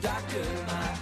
Doctor, my eyes.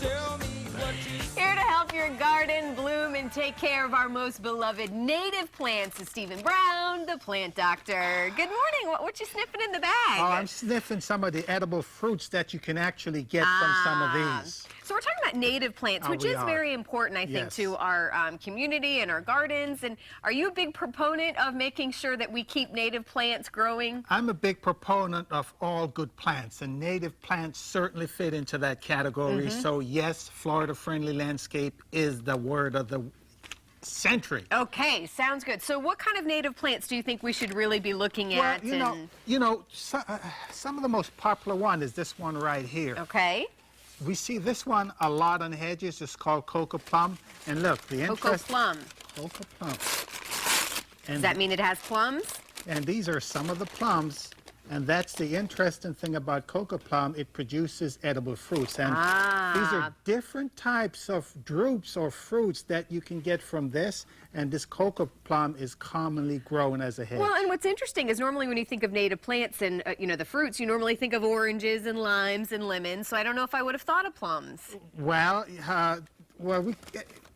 Tell me what you see. Here to help your garden bloom and take care of our most beloved native plants is Stephen Brown, the plant doctor. Good morning. What you sniffing in the bag? Oh, I'm sniffing some of the edible fruits that you can actually get from some of these. So we're talking about native plants, which is very important, I think, to our community and our gardens. And are you a big proponent of making sure that we keep native plants growing? I'm a big proponent of all good plants, and native plants certainly fit into that category. So yes, Florida-friendly landscape is the word of the century. Okay, sounds good. So what kind of native plants do you think we should really be looking at? Well, some of the most popular one is this one right here. Okay. We see this one a lot on hedges. It's called Coco Plum. And look, the interest... Coco Plum. Coco Plum. And does that mean it has plums? And these are some of the plums. And that's the interesting thing about Coco Plum. It produces edible fruits. And these are different types of drupes or fruits that you can get from this. And this Coco Plum is commonly grown as a hedge. Well, and what's interesting is normally when you think of native plants and, the fruits, you normally think of oranges and limes and lemons. So I don't know if I would have thought of plums. Well,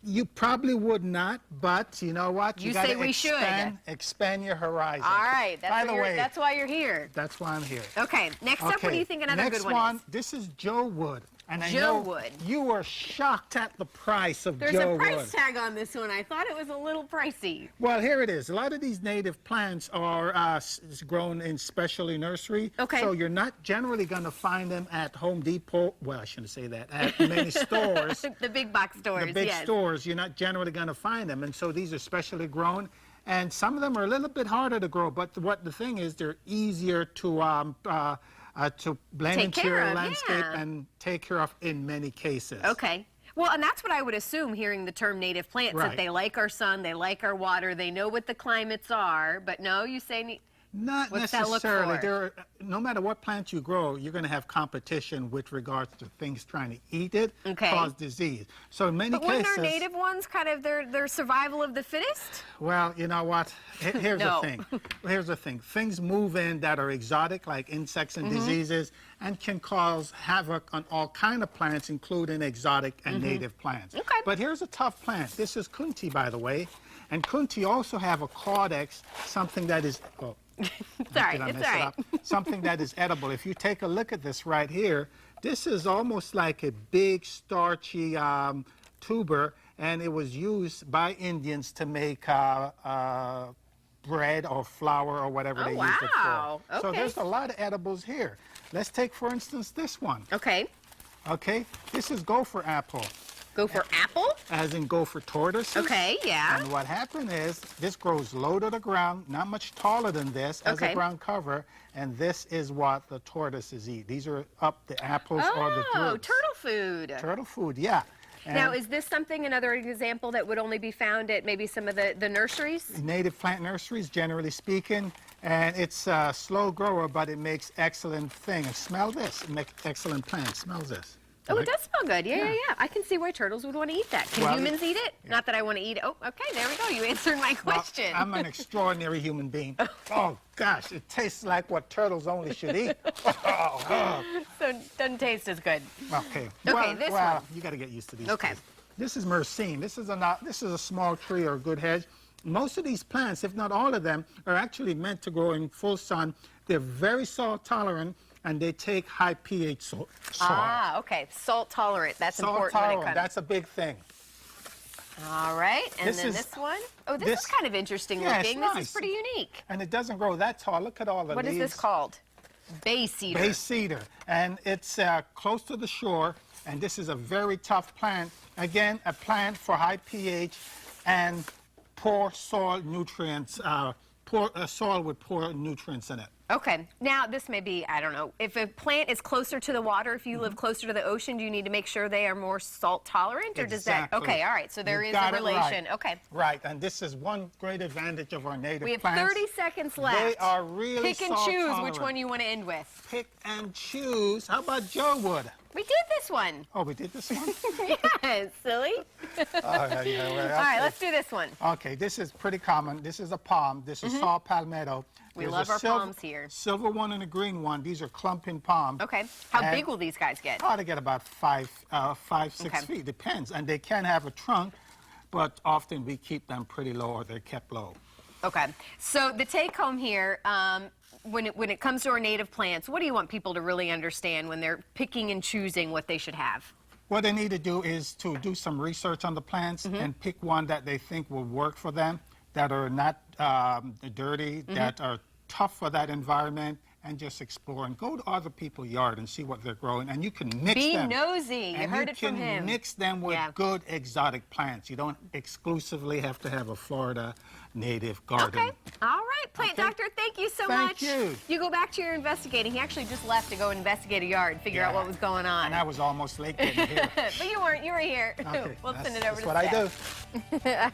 you probably would not, but you know what? You say we should. Expand your horizon. All right. That's why you're here. That's why I'm here. Okay. Next up, what do you think another good one is? This is Joe Wood. And I Joe know Wood. You were shocked at the price of Joe Wood. There's a price tag on this one. I thought it was a little pricey. Well, here it is. A lot of these native plants are grown in specialty nursery. Okay. So you're not generally going to find them at Home Depot. Well, I shouldn't say that. At many stores. The big box stores, The big stores, you're not generally going to find them. And so these are specially grown. And some of them are a little bit harder to grow. But the thing is, they're easier to blend into your landscape and take care of in many cases. Okay. Well, and that's what I would assume hearing the term native plants, that they like our sun, they like our water, they know what the climates are, but no, you say... Not necessarily. No matter what plant you grow, you're going to have competition with regards to things trying to eat it, cause disease. So in many cases... But wouldn't our native ones kind of their survival of the fittest? Well, you know what? Here's the thing. Here's the thing. Things move in that are exotic, like insects and diseases, and can cause havoc on all kind of plants, including exotic and native plants. Okay. But here's a tough plant. This is Kunti, by the way. And Kunti also have a caudex, something that is... It's all right. Something that is edible. If you take a look at this right here, this is almost like a big starchy tuber, and it was used by Indians to make bread or flour or whatever they used it for. Okay. So there's a lot of edibles here. Let's take, for instance, this one. Okay. Okay. This is gopher apple. Gopher apple? As in gopher tortoises. Okay, yeah. And what happened is, this grows low to the ground, not much taller than this, as a ground cover, and this is what the tortoises eat. These are up the apples or the drupes. Oh, turtle food. Turtle food, yeah. And now, is this another example that would only be found at maybe some of the nurseries? Native plant nurseries, generally speaking, and it's a slow grower, but it makes excellent things. Smell this, it makes excellent plants. Smell this. Oh, it does smell good. Yeah. I can see why turtles would want to eat that. Can humans eat it? Not that I want to eat it. Oh, okay, there we go. You answered my question. Well, I'm an extraordinary human being. Oh, gosh, it tastes like what turtles only should eat. So it doesn't taste as good. Okay. Okay, this one. You got to get used to these. Okay. This is myrcene. This is a small tree or a good hedge. Most of these plants, if not all of them, are actually meant to grow in full sun. They're very salt tolerant, and they take high pH soil. Okay. Salt tolerant. That's important. Salt tolerant. That's a big thing. All right. And then this one. Oh, this is kind of interesting looking. It's nice. This is pretty unique. And it doesn't grow that tall. Look at all the leaves. What is this called? Bay cedar. Bay cedar. And it's close to the shore. And this is a very tough plant. Again, a plant for high pH and poor soil nutrients, soil with poor nutrients in it. Okay. Now, this may be, I don't know, if a plant is closer to the water, if you live closer to the ocean, do you need to make sure they are more salt tolerant? Or does that... Okay, all right. So there is a relation. Right. Okay. Right. And this is one great advantage of our native plants. We have 30 seconds left. They are really Pick and choose which one you want to end with. Pick and choose. How about Joe Wood? We did this one. Oh, we did this one? Yes, silly. All right, All right, let's do this one. Okay, this is pretty common. This is a palm. This is saw palmetto. We There's love a our palms here. Silver one and a green one. These are clumping palms. Okay. How And- big will these guys get? Oh, they get about 5, 6 Okay. feet. Depends. And they can have a trunk, but often we keep them pretty low or they're kept low. Okay. So the take home here, when it comes to our native plants, what do you want people to really understand when they're picking and choosing what they should have? What they need to do is to do some research on the plants and pick one that they think will work for them, that are not dirty, that are tough for that environment, and just explore and go to other people's yard and see what they're growing. And you can mix Be them. nosy. You heard it from You him. can mix them with Yeah. good exotic plants. You don't exclusively have to have a Florida native garden. Okay. All right, Plant Okay. Doctor, thank you so Thank much. you. You go back to your investigating. He actually just left to go investigate a yard, figure out Yeah. what was going on. And I was almost late getting here. But you weren't. You were here. Okay, We'll send it over that's to what I staff. do. All right.